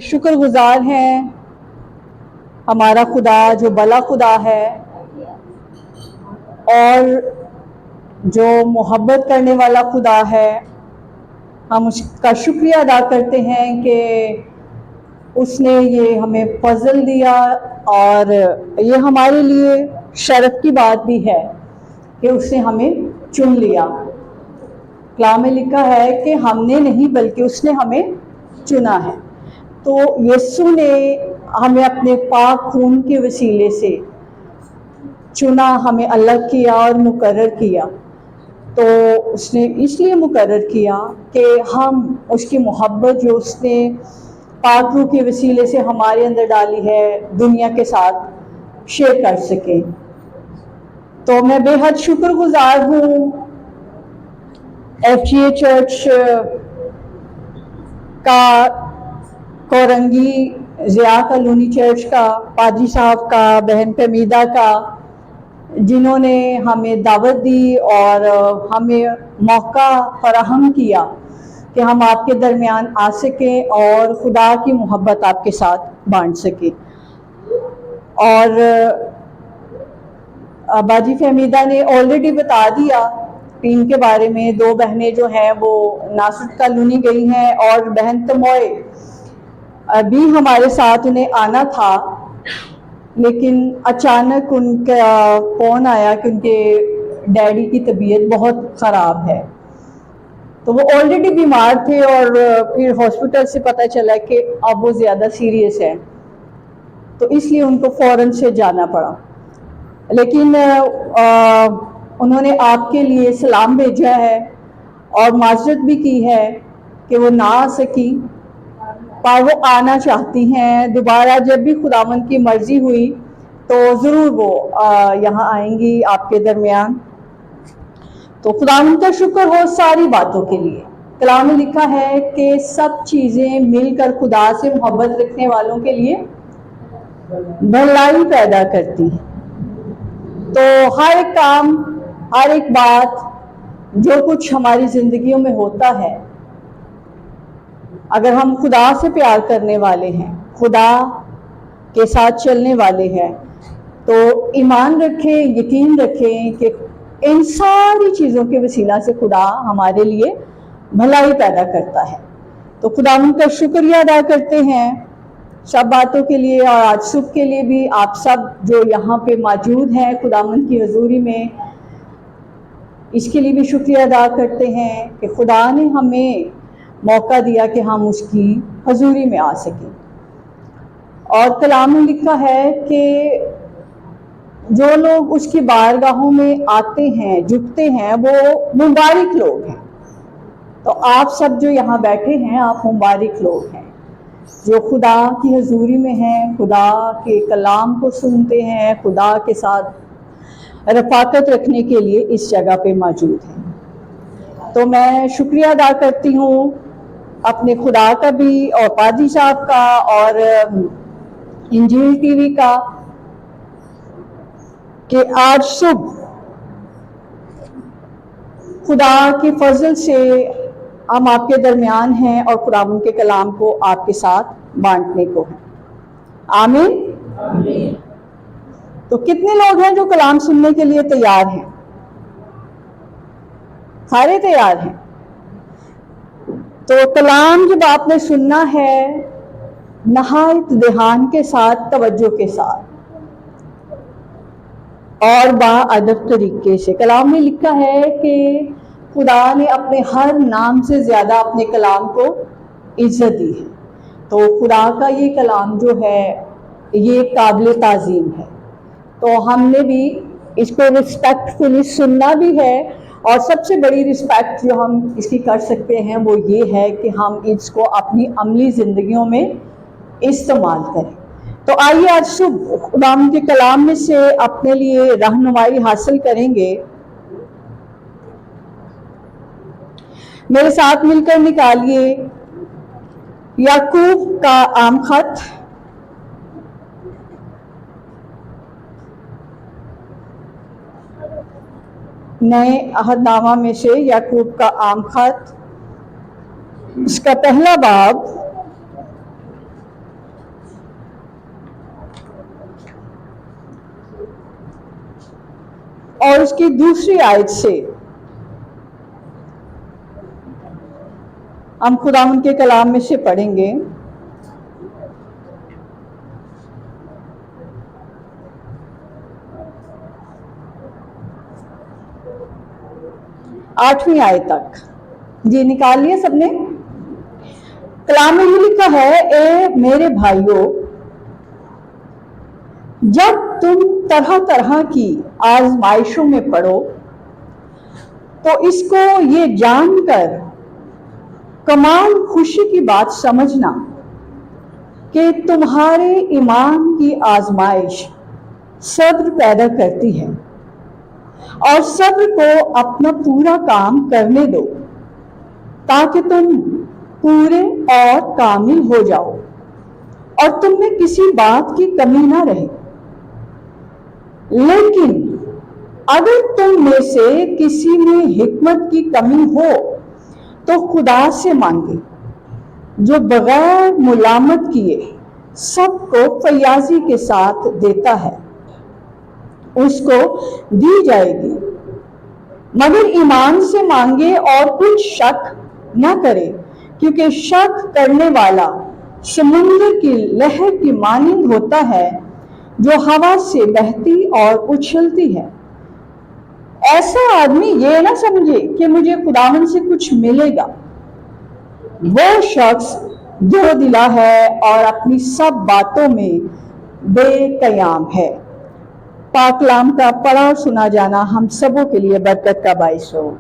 शुक्रगुजार हैं हमारा खुदा जो भला खुदा है और जो मोहब्बत करने वाला खुदा है। हम उसका शुक्रिया अदा करते हैं कि उसने ये हमें फजल दिया और ये हमारे लिए शर्फ की बात भी है कि उसने हमें चुन लिया। कलाम में लिखा है कि हमने नहीं बल्कि उसने हमें चुना है। तो यीशु ने हमें अपने पाक खून के वसीले से चुना, हमें अलग किया और मुकर्रर किया। तो उसने इसलिए मुकर्रर किया कि हम उसकी मोहब्बत जो उसने पाक रूह के वसीले से हमारे अंदर डाली है दुनिया के साथ शेयर कर सकें। तो मैं बेहद शुक्रगुजार हूँ FGA चर्च का, कोरंगी ज़िया कॉलोनी चर्च का, पाजी साहब का, बहन फमीदा का, जिन्होंने हमें दावत दी और हमें मौका फराहम किया कि हम आपके दरमियान आ सकें और खुदा की मोहब्बत आपके साथ बांट सकें। और बाजी फमीदा ने ऑलरेडी बता दिया टीम के बारे में। 2 बहनें जो हैं वो नासुर कॉलोनी गई हैं और बहन तमोए अभी हमारे साथ उन्हें आना था, लेकिन अचानक उनका फ़ोन आया कि उनके डैडी की तबीयत बहुत ख़राब है। तो वो ऑलरेडी बीमार थे और फिर हॉस्पिटल से पता चला कि अब वो ज़्यादा सीरियस है, तो इसलिए उनको फ़ौरन से जाना पड़ा। लेकिन उन्होंने आपके लिए सलाम भेजा है और माजरत भी की है कि वो ना आ सकी, पर वो आना चाहती हैं दोबारा। जब भी खुदावंद की मर्जी हुई तो ज़रूर वो यहाँ आएंगी आपके दरमियान। तो खुदावंद का शुक्र हो सारी बातों के लिए। कलाम में लिखा है कि सब चीज़ें मिलकर खुदा से मोहब्बत रखने वालों के लिए भलाई पैदा करती हैं। तो हर एक काम, हर एक बात, जो कुछ हमारी ज़िंदगियों में होता है, अगर हम खुदा से प्यार करने वाले हैं, खुदा के साथ चलने वाले हैं, तो ईमान रखें, यकीन रखें कि इन सारी चीज़ों के वसीला से खुदा हमारे लिए भलाई पैदा करता है। तो खुदा उनका शुक्रिया अदा करते हैं सब बातों के लिए। और आज सुबह के लिए भी आप सब जो यहाँ पे मौजूद हैं खुदावंद की हजूरी में, इसके लिए भी शुक्रिया अदा करते हैं कि खुदा ने हमें मौका दिया कि हम उसकी हजूरी में आ सकें। और कलाम में लिखा है कि जो लोग उसकी बारगाहों में आते हैं, झुकते हैं, वो मुबारक लोग हैं। तो आप सब जो यहाँ बैठे हैं, आप मुबारक लोग हैं जो खुदा की हजूरी में हैं, खुदा के कलाम को सुनते हैं, खुदा के साथ रफ़ाकत रखने के लिए इस जगह पे मौजूद हैं। तो मैं शुक्रिया अदा करती हूँ अपने खुदा का भी और पादी साहब का और इंजील टीवी का कि आज सुबह खुदा के फजल से हम आपके दरमियान हैं और खुदा उनके कलाम को आपके साथ बांटने को है। आमीन। तो कितने लोग हैं जो कलाम सुनने के लिए तैयार हैं? सारे तैयार हैं। तो कलाम जब आपने सुनना है नहायत ध्यान के साथ, तवज्जो के साथ और बाअदब तरीके से। कलाम में लिखा है कि खुदा ने अपने हर नाम से ज़्यादा अपने कलाम को इज्जत दी है। तो खुदा का ये कलाम जो है ये काबिल ताज़ीम है। तो हमने भी इसको रिस्पेक्टफुली सुनना भी है। और सबसे बड़ी रिस्पेक्ट जो हम इसकी कर सकते हैं वो ये है कि हम इसको अपनी अमली ज़िंदगियों में इस्तेमाल करें। तो आइए आज सुबह खुदा के कलाम में से अपने लिए रहनुमाई हासिल करेंगे। मेरे साथ मिलकर निकालिए याकूब का आम खत, नए अहदनामा में से याकूब का आम खत, इसका पहला बाब और उसकी दूसरी आयत से हम खुदावंद के कलाम में से पढ़ेंगे। आठवीं आयत तक जी निकाल लिया सबने। कलाम में ये लिखा है, ए मेरे भाइयों, जब तुम तरह तरह की आजमाइशों में पड़ो तो इसको ये जानकर कमाल खुशी की बात समझना कि तुम्हारे ईमान की आजमाइश सब्र पैदा करती है, और सब्र को अपना पूरा काम करने दो ताकि तुम पूरे और कामिल हो जाओ और तुम में किसी बात की कमी ना रहे। लेकिन अगर तुम में से किसी में हिकमत की कमी हो तो खुदा से मांगे, जो बगैर मुलामत किए सबको फयाजी के साथ देता है, उसको दी जाएगी। मगर ईमान से मांगे और कुछ शक न करे, क्योंकि शक करने वाला समुद्र की लहर की मानिंद होता है जो हवा से बहती और उछलती है। ऐसा आदमी ये ना समझे कि मुझे खुदावन से कुछ मिलेगा। वो शख्स दो दिला है और अपनी सब बातों में बेकयाम है। पाकलाम का पढ़ा और सुना जाना हम सबों के लिए बरकत का बाइस हो।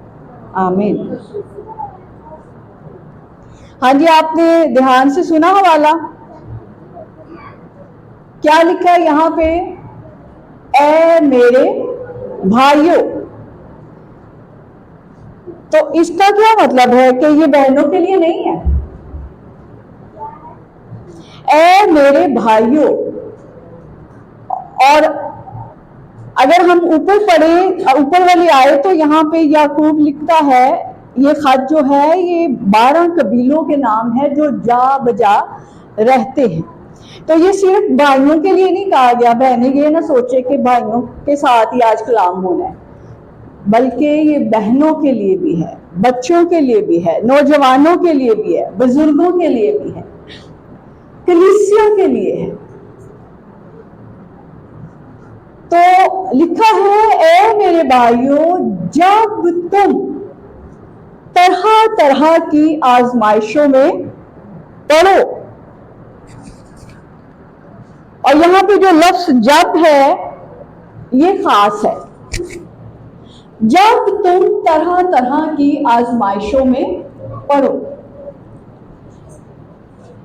आमीन। हाँ जी, आपने ध्यान से सुना हवाला। क्या लिखा है यहाँ पे? ए मेरे भाइयों। तो इसका क्या मतलब है कि ये बहनों के लिए नहीं है। ए मेरे भाइयों, और अगर हम ऊपर पढ़े, ऊपर वाली आए तो यहाँ पे याकूब लिखता है, ये खत जो है ये 12 कबीलों के नाम है जो जा बजा रहते हैं। तो ये सिर्फ भाइयों के लिए नहीं कहा गया। बहनें ये ना सोचे कि भाइयों के साथ ही आज कलाम होना है, बल्कि ये बहनों के लिए भी है, बच्चों के लिए भी है, नौजवानों के लिए भी है, बुजुर्गों के लिए भी है, कलीसिया के लिए है। तो लिखा है, ए मेरे भाइयों, जब तुम तरह तरह की आजमाइशों में पड़ो। और यहां पे जो लफ्ज जब है ये खास है। जब तुम तरह तरह की आजमाइशों में पड़ो,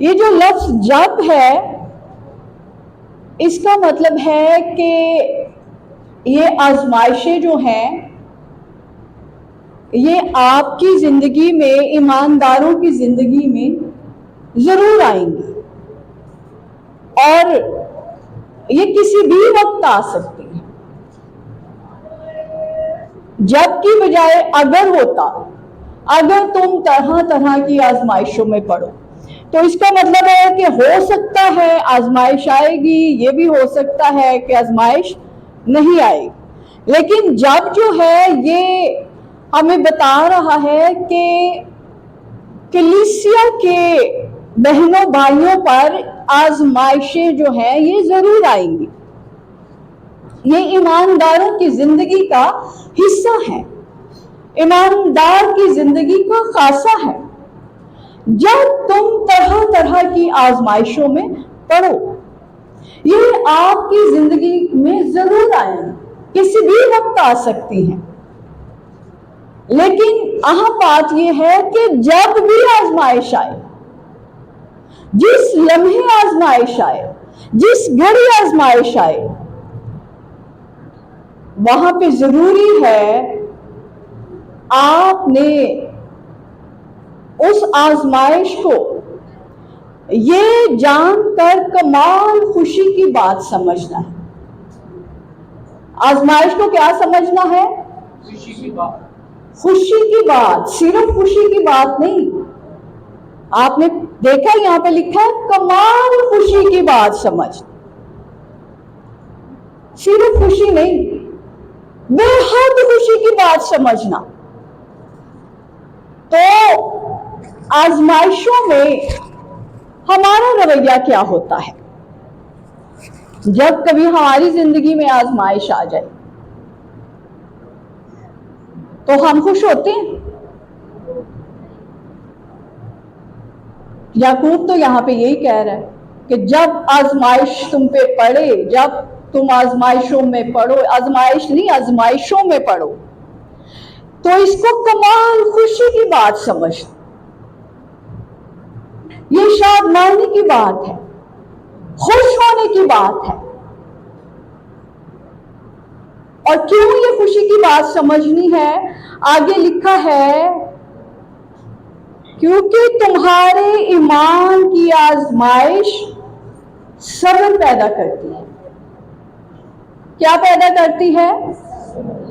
ये जो लफ्ज जब है इसका मतलब है कि ये आजमाइशें जो हैं ये आपकी जिंदगी में, ईमानदारों की जिंदगी में जरूर आएंगी, और ये किसी भी वक्त आ सकती है। जब की बजाय अगर होता, अगर तुम तरह तरह की आजमाइशों में पड़ो, तो इसका मतलब है कि हो सकता है आजमाइश आएगी, ये भी हो सकता है कि आजमाइश नहीं आएगी। लेकिन जब जो है ये हमें बता रहा है कि कलीसिया के बहनों भाइयों पर आजमाइशें जो हैं ये जरूर आएंगी। ये ईमानदारों की जिंदगी का हिस्सा है, ईमानदार की जिंदगी का खासा है। जब तुम तरह तरह की आजमाइशों में पड़ो, ये आपकी जिंदगी में जरूर आएंगी, किसी भी वक्त आ सकती हैं। लेकिन अहम बात यह है कि जब भी आजमाइश आए, जिस लम्हे आजमाइश आए, जिस घड़ी आजमाइश आए, वहां पे जरूरी है आपने उस आजमाइश को ये जानकर कमाल खुशी की बात समझना है। आजमाइश को क्या समझना है? खुशी की बात। खुशी की बात, सिर्फ खुशी की बात नहीं। आपने देखा यहां पे लिखा है कमाल खुशी की बात समझ, सिर्फ खुशी नहीं। बेहद खुशी की बात समझना। तो आजमाइशों में हमारा रवैया क्या होता है? जब कभी हमारी जिंदगी में आजमाइश आ जाए तो हम खुश होते हैं। याकूब तो यहां पे यही कह रहा है कि जब आजमाइश तुम पे पड़े, जब तुम आजमाइशों में पड़ो, आजमाइश नहीं आजमाइशों में पड़ो, तो इसको कमाल खुशी की बात समझ। ये शादमानी की बात है, खुश होने की बात है। और क्यों ये खुशी की बात समझनी है? आगे लिखा है, क्योंकि तुम्हारे ईमान की आजमाइश सब्र पैदा करती है। क्या पैदा करती है?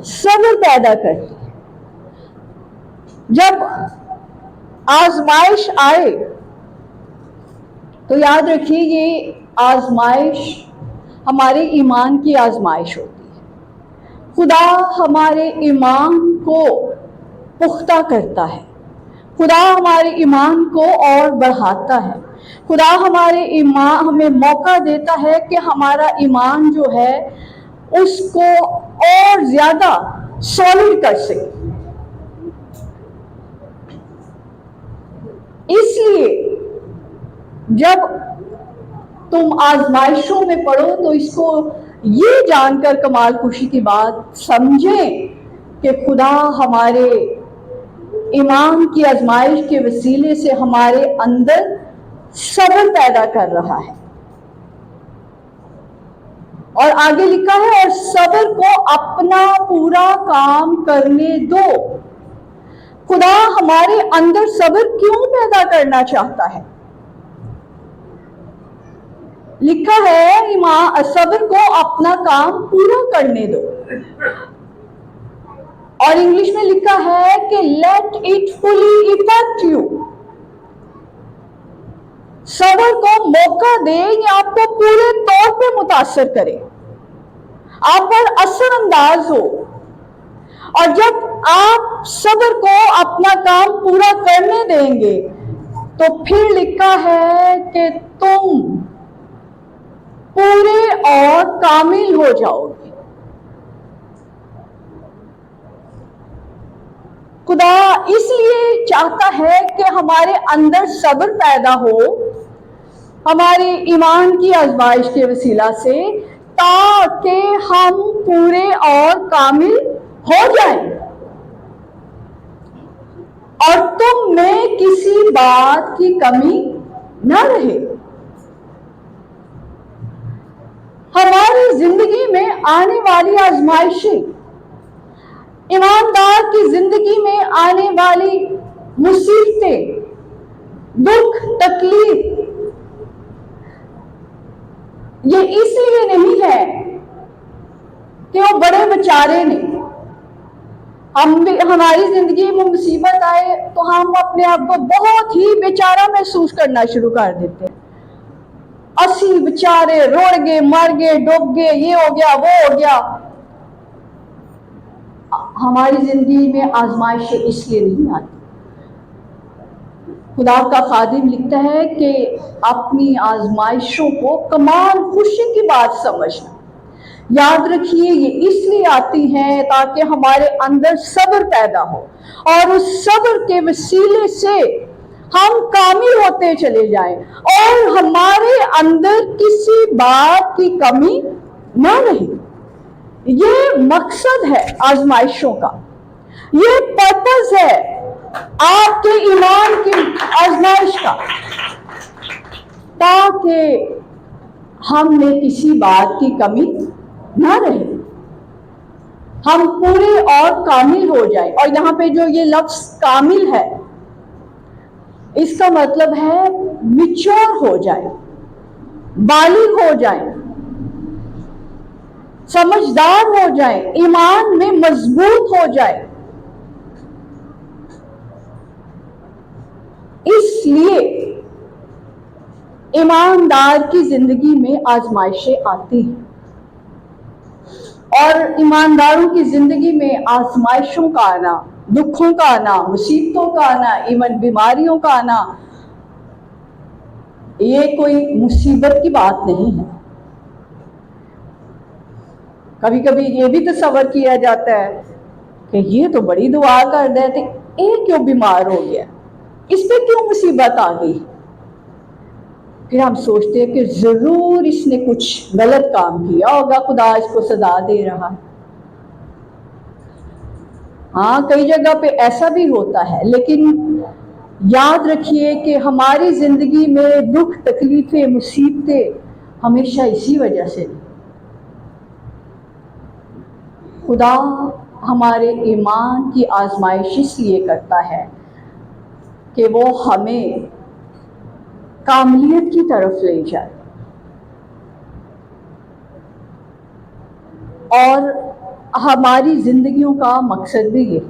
सब्र पैदा करती है। जब आजमाइश आए तो याद रखिए, ये आजमाइश हमारे ईमान की आजमाइश होती है। खुदा हमारे ईमान को पुख्ता करता है, खुदा हमारे ईमान को और बढ़ाता है। खुदा हमारे ईमान हमें मौका देता है कि हमारा ईमान जो है उसको और ज्यादा सॉलिड कर सके। इसलिए जब तुम आजमाइशों में पड़ो तो इसको ये जानकर कमाल खुशी की बात समझें कि खुदा हमारे ईमान की आजमाइश के वसीले से हमारे अंदर सब्र पैदा कर रहा है। और आगे लिखा है, और सब्र को अपना पूरा काम करने दो। खुदा हमारे अंदर सब्र क्यों पैदा करना चाहता है? लिखा है, सब्र को अपना काम पूरा करने दो। और इंग्लिश में लिखा है कि let it fully effect you. सब्र को मौका दे ये आपको पूरे तौर पे मुतासर करे, आप पर असर अंदाज हो। और जब आप सब्र को अपना काम पूरा करने देंगे तो फिर लिखा है कि तुम पूरे और कामिल हो जाओगे। खुदा इसलिए चाहता है कि हमारे अंदर सब्र पैदा हो हमारे ईमान की आजमाइश के वसीला से, ताकि हम पूरे और कामिल हो जाएं और तुम में किसी बात की कमी न रहे। हमारी जिंदगी में आने वाली आजमाइशें, ईमानदार की जिंदगी में आने वाली मुसीबतें, दुख, तकलीफ, ये इसलिए नहीं है कि वो बड़े बेचारे ने, हम भी हमारी जिंदगी में मुसीबत आए तो हम अपने आप को बहुत ही बेचारा महसूस करना शुरू कर देते हैं। असी बेचारे रुड़ गए, मर गए, डूब गए, ये हो गया, वो हो गया। हमारी जिंदगी में आजमाइशें इसलिए नहीं आती। खुदा का खादिम लिखता है कि अपनी आजमाइशों को कमाल खुशी की बात समझना। याद रखिए, ये इसलिए आती हैं ताकि हमारे अंदर सब्र पैदा हो और उस सब्र के वसीले से हम कामिल होते चले जाएं और हमारे अंदर किसी बात की कमी ना रहे। ये मकसद है आजमाइशों का, ये पर्पस है आपके ईमान की आजमाइश का, ताकि हम में किसी बात की कमी ना रहे, हम पूरे और कामिल हो जाए। और यहाँ पे जो ये लफ्ज कामिल है, इसका मतलब है मिच्योर हो जाए, बालिग हो जाए, समझदार हो जाए, ईमान में मजबूत हो जाए। इसलिए ईमानदार की जिंदगी में आजमाइशें आती हैं और ईमानदारों की ज़िंदगी में आजमाइशों का आना, दुखों का आना, मुसीबतों का आना, इवन बीमारियों का आना, ये कोई मुसीबत की बात नहीं है। कभी कभी ये भी तसव्वुर किया जाता है कि ये तो बड़ी दुआ कर रहे थे, ये क्यों बीमार हो गया, इस पे क्यों मुसीबत आ गई। फिर हम सोचते हैं कि जरूर इसने कुछ गलत काम किया होगा, खुदा इसको सजा दे रहा है। हाँ, कई जगह पे ऐसा भी होता है, लेकिन याद रखिए कि हमारी जिंदगी में दुख, तकलीफें, मुसीबतें हमेशा इसी वजह से। खुदा हमारे ईमान की आजमाइश इसलिए करता है कि वो हमें कामलियत की तरफ ले जाए, और हमारी जिंदगियों का मकसद भी ये,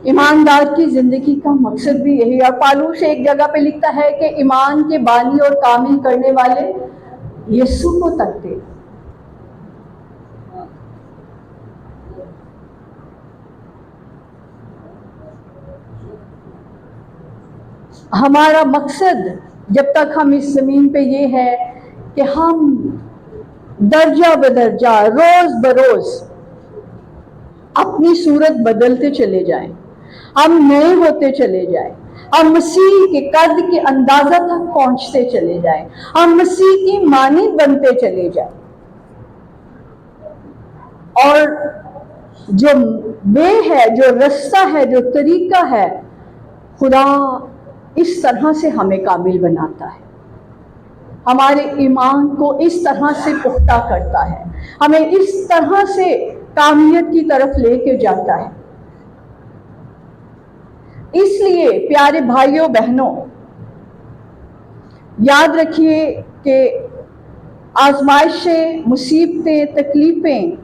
ईमानदार की जिंदगी का मकसद भी यही। और पालूस एक जगह पे लिखता है कि ईमान के बानी और कामिल करने वाले यीशु को तकते। हमारा मकसद जब तक हम इस जमीन पे ये है कि हम दर्जा बदर्जा, रोज बरोज अपनी सूरत बदलते चले जाएं, हम नए होते चले जाएं, हम मसीह के कद के अंदाजा तक पहुंचते चले जाएं, हम मसीह की मानी बनते चले जाएं। और जो वे है, जो रास्ता है, जो तरीका है, खुदा इस तरह से हमें काबिल बनाता है, हमारे ईमान को इस तरह से पुख्ता करता है, हमें इस तरह से कामियत की तरफ लेके जाता है। इसलिए प्यारे भाइयों बहनों, याद रखिए कि आजमाइशें, मुसीबतें, तकलीफें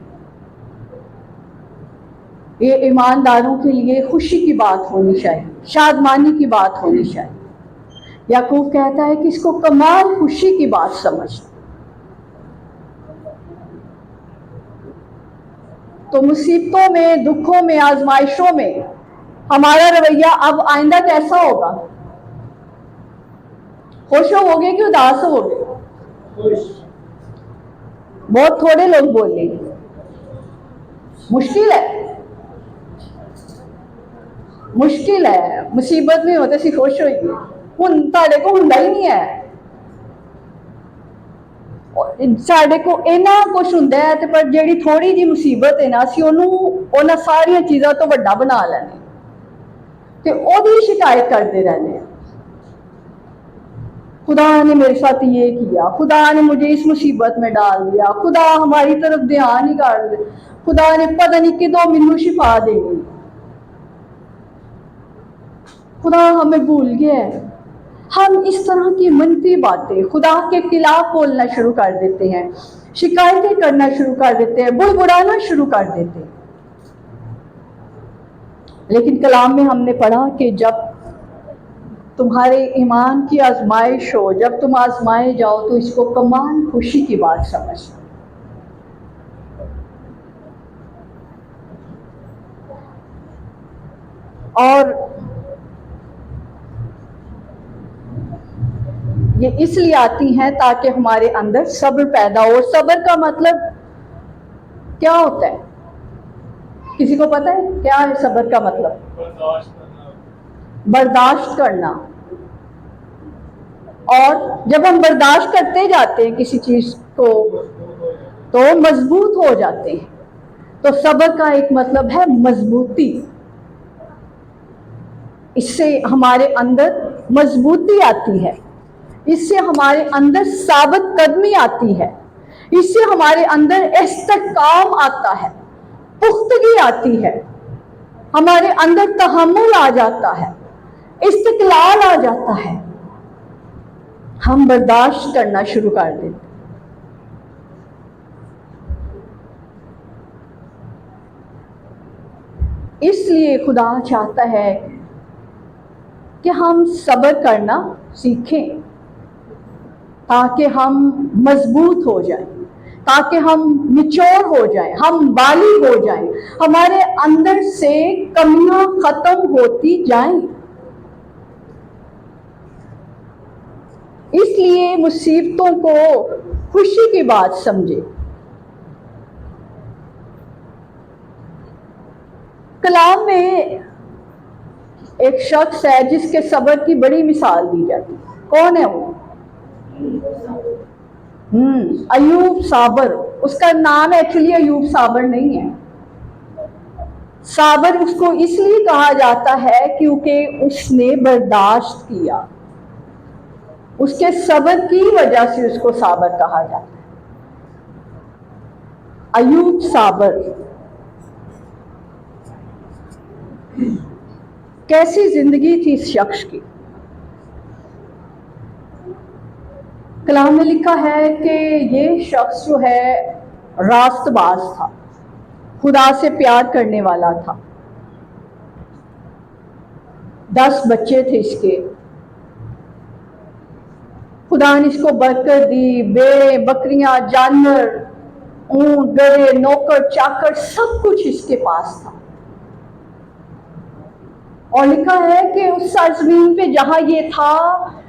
ये ईमानदारों के लिए खुशी की बात होनी चाहिए, शादमानी की बात होनी चाहिए। याकूब कहता है कि इसको कमाल खुशी की बात समझ। तो मुसीबतों में, दुखों में, आजमाइशों में हमारा रवैया अब आइंदा कैसा होगा? खुश होगे कि उदास होगे? बहुत थोड़े लोग बोलेंगे। मुश्किल है, मुश्किल है। मुसीबत में होते सी खुश होइए, हुण तुहाडे को हुंदा ही नहीं है। साडे को इन्ना कुछ हुंदा है, ते पर जिहड़ी थोड़ी जी मुसीबत है ना, असीं ओनू उन्हां सारियां चीज़ां तो वड्डा बना लैने ते ओहदी शिकायत करते रहने हैं। खुदा ने मेरे साथ ये किया, खुदा ने मुझे इस मुसीबत में डाल दिया, खुदा हमारी तरफ ध्यान ही कर दे, खुदा ने पता नहीं किदों मैनू शिफा देनी, खुदा हमें भूल गया है। हम इस तरह की मनफी बातें खुदा के खिलाफ बोलना शुरू कर देते हैं, शिकायतें करना शुरू कर देते हैं, बुड़बुड़ाना शुरू कर देते हैं। लेकिन कलाम में हमने पढ़ा कि जब तुम्हारे ईमान की आजमाइश हो, जब तुम आजमाए जाओ, तो इसको कमाल खुशी की बात समझना। और ये इसलिए आती हैं ताकि हमारे अंदर सब्र पैदा हो। सब्र का मतलब क्या होता है? किसी को पता है क्या है सब्र का मतलब? बर्दाश्त करना। और जब हम बर्दाश्त करते जाते हैं किसी चीज को, तो मजबूत हो जाते हैं। तो सब्र का एक मतलब है मजबूती। इससे हमारे अंदर मजबूती आती है, इससे हमारे अंदर साबित कदमी आती है, इससे हमारे अंदर इस्तेकाम आता है, पुख्तगी आती है, हमारे अंदर तहम्मुल आ जाता है, इस्तिकलाल आ जाता है, हम बर्दाश्त करना शुरू कर देते। इसलिए खुदा चाहता है कि हम सब्र करना सीखें ताकि हम मजबूत हो जाएं, ताकि हम निचोड़ हो जाएं, हम बालिग हो जाएं, हमारे अंदर से कमियां खत्म होती जाएं। इसलिए मुसीबतों को खुशी की बात समझे। कलाम में एक शख्स है जिसके सब्र की बड़ी मिसाल दी जाती है। कौन है वो? अयूब साबर। उसका नाम एक्चुअली अयूब साबर नहीं है। साबर उसको इसलिए कहा जाता है क्योंकि उसने बर्दाश्त किया, उसके सब्र की वजह से उसको साबर कहा जाता है। अयूब साबर। कैसी जिंदगी थी इस शख्स की। कलाम में लिखा है कि ये शख्स जो है रास्तबाज था, खुदा से प्यार करने वाला था। 10 बच्चे थे इसके। खुदा ने इसको बरकत दी, भेड़े, बकरियां, जानवर, ऊंट, गधे, नौकर, चाकर, सब कुछ इसके पास था। और लिखा है कि उस सरजमीन पे जहां ये था,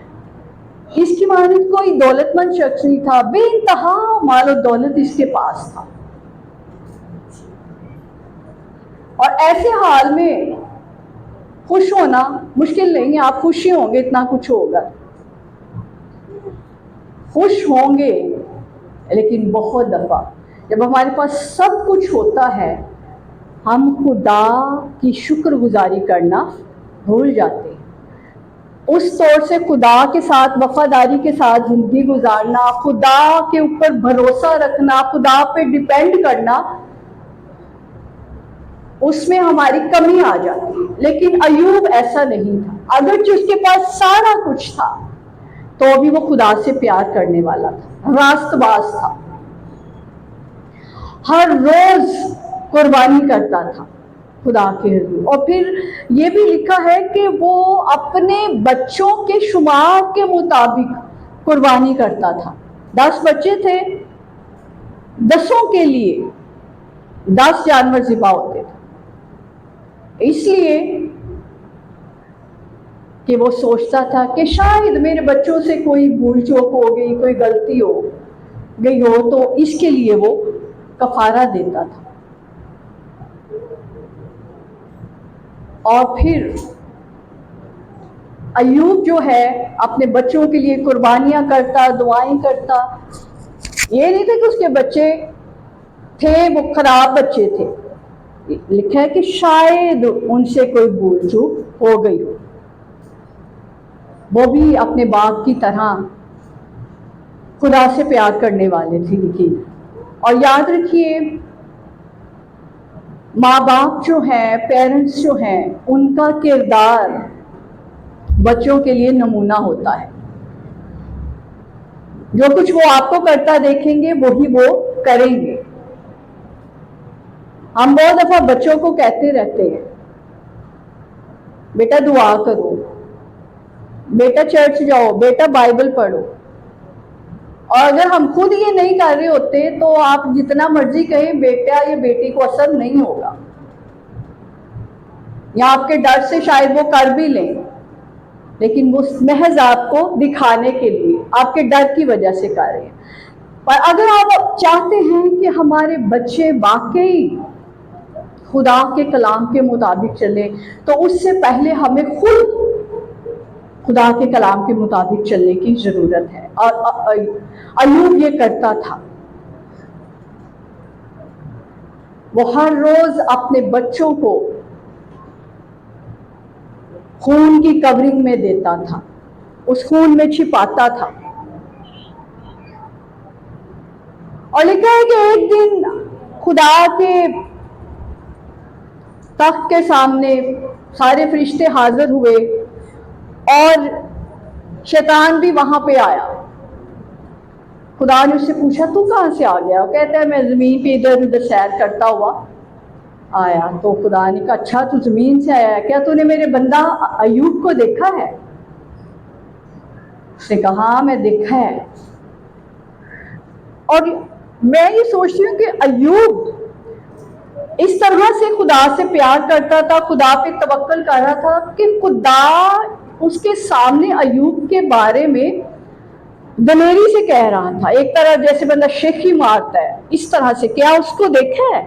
इसकी मानद कोई दौलतमंद शख्स नहीं था, बेइंतहा मालो दौलत इसके पास था। और ऐसे हाल में खुश होना मुश्किल नहीं है। आप खुशी होंगे, इतना कुछ होगा, खुश होंगे, लेकिन बहुत दफा जब हमारे पास सब कुछ होता है, हम खुदा की शुक्रगुजारी करना भूल जाते हैं। उस तौर से खुदा के साथ वफादारी के साथ जिंदगी गुजारना, खुदा के ऊपर भरोसा रखना, खुदा पे डिपेंड करना, उसमें हमारी कमी आ जाती है। लेकिन अयूब ऐसा नहीं था। अगरचे उसके पास सारा कुछ था तो भी वो खुदा से प्यार करने वाला था, रास्तबाज था, हर रोज कुर्बानी करता था खुदा के हुजूर। और फिर ये भी लिखा है कि वो अपने बच्चों के शुमार के मुताबिक कुर्बानी करता था। 10 बच्चे थे, 10 के लिए 10 जानवर ज़िबा होते थे, इसलिए कि वो सोचता था कि शायद मेरे बच्चों से कोई भूल चूक हो गई, कोई गलती हो गई हो, तो इसके लिए वो कफारा देता था। और फिर अयूब जो है अपने बच्चों के लिए कुर्बानियां करता, दुआएं करता। ये नहीं था कि उसके बच्चे थे वो खराब बच्चे थे, लिखा है कि शायद उनसे कोई भूल चूक हो गई हो। वो भी अपने बाप की तरह खुदा से प्यार करने वाले थे लिखी। और याद रखिए, माँ बाप जो हैं, पेरेंट्स जो हैं, उनका किरदार बच्चों के लिए नमूना होता है। जो कुछ वो आपको करता देखेंगे वही वो करेंगे। हम बहुत दफा बच्चों को कहते रहते हैं, बेटा दुआ करो, बेटा चर्च जाओ, बेटा बाइबल पढ़ो। और अगर हम खुद ये नहीं कर रहे होते तो आप जितना मर्जी कहें बेटा या बेटी को असर नहीं होगा, या आपके डर से शायद वो कर भी लें, लेकिन वो महज आपको दिखाने के लिए, आपके डर की वजह से कर रहे हैं। पर अगर आप चाहते हैं कि हमारे बच्चे वाकई खुदा के कलाम के मुताबिक चले, तो उससे पहले हमें खुद खुदा के कलाम के मुताबिक चलने की जरूरत है। और अयूब ये करता था। वो हर रोज अपने बच्चों को खून की कवरिंग में देता था, उस खून में छिपाता था। और लिखा है कि एक दिन खुदा के तख्त के सामने सारे फरिश्ते हाजिर हुए और शैतान भी वहां पे आया। खुदा ने उससे पूछा तू कहां से आ गया? कहता है मैं जमीन पे इधर उधर सैर करता हुआ आया। तो खुदा ने कहा अच्छा तू जमीन से आया, क्या तूने मेरे बंदा अयूब को देखा है? उसने कहा हाँ मैं देखा है। और मैं ये सोचती हूँ कि अय्यूब इस तरह से खुदा से प्यार करता था, खुदा पे तवक्कल कर रहा था कि खुदा उसके सामने अय्यूब के बारे में दलेरी से कह रहा था, एक तरह जैसे बंदा शेखी मारता है इस तरह से। क्या उसको देखा है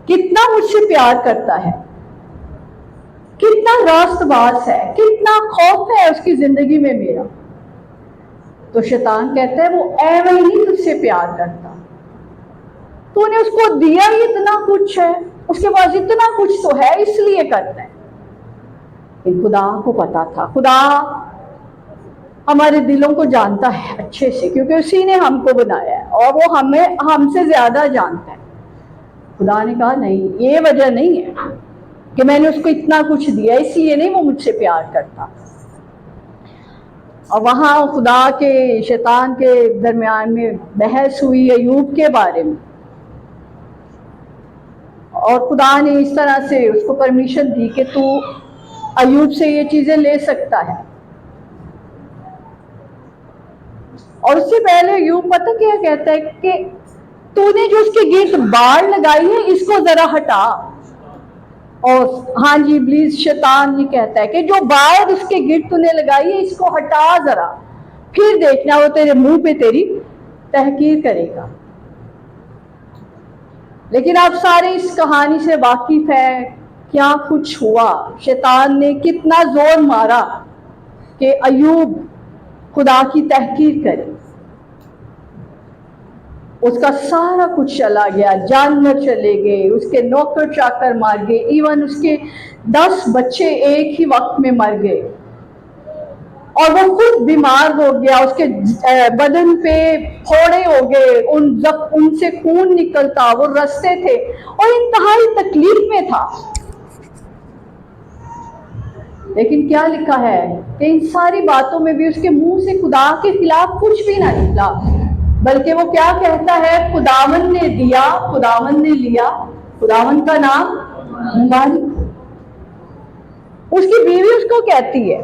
कितना मुझसे प्यार करता है, कितना रास्तबाज है, कितना खौफ है उसकी जिंदगी में मेरा। तो शैतान कहता है वो ऐਵੇਂ ही तुझसे प्यार करता, तूने उसको दिया ही इतना कुछ है, उसके पास इतना कुछ तो है इसलिए करता है। लेकिन खुदा को पता था, खुदा हमारे दिलों को जानता है अच्छे से, क्योंकि उसी ने हमको बनाया है और वो हमें हमसे ज्यादा जानता है। खुदा ने कहा नहीं, ये वजह नहीं है कि मैंने उसको इतना कुछ दिया इसलिए नहीं वो मुझसे प्यार करता। और वहां खुदा के शैतान के दरमियान में बहस हुई अय्यूब के बारे में, और खुदा ने इस तरह से उसको परमिशन दी कि तू अय्यूब से ये चीजें ले सकता है। और उससे पहले अय्यूब पता क्या कहता है कि तूने जो उसके गिर्द बाड़ लगाई है इसको जरा हटा। और हाँ जी, इब्लीस शैतान ये कहता है कि जो बाड़ उसके गिर्द तूने लगाई है इसको हटा जरा, फिर देखना वो तेरे मुंह पे तेरी तहकीर करेगा। लेकिन आप सारे इस कहानी से वाकिफ है क्या कुछ हुआ। शैतान ने कितना जोर मारा कि अय्यूब खुदा की तहकीर करे। उसका सारा कुछ चला गया, जानवर चले गए, उसके नौकर चाकर मार गए, इवन उसके 10 बच्चे एक ही वक्त में मर गए, और वो खुद बीमार हो गया, उसके बदन पे फोड़े हो गए, उनसे खून निकलता, वो रस्ते थे और इंतहाई तकलीफ में था। लेकिन क्या लिखा है कि इन सारी बातों में भी उसके मुंह से खुदा के खिलाफ कुछ भी ना निकला, बल्कि वो क्या कहता है, खुदावन ने दिया, खुदावन ने लिया, खुदावन का नाम मुबारक। उसकी बीवी उसको कहती है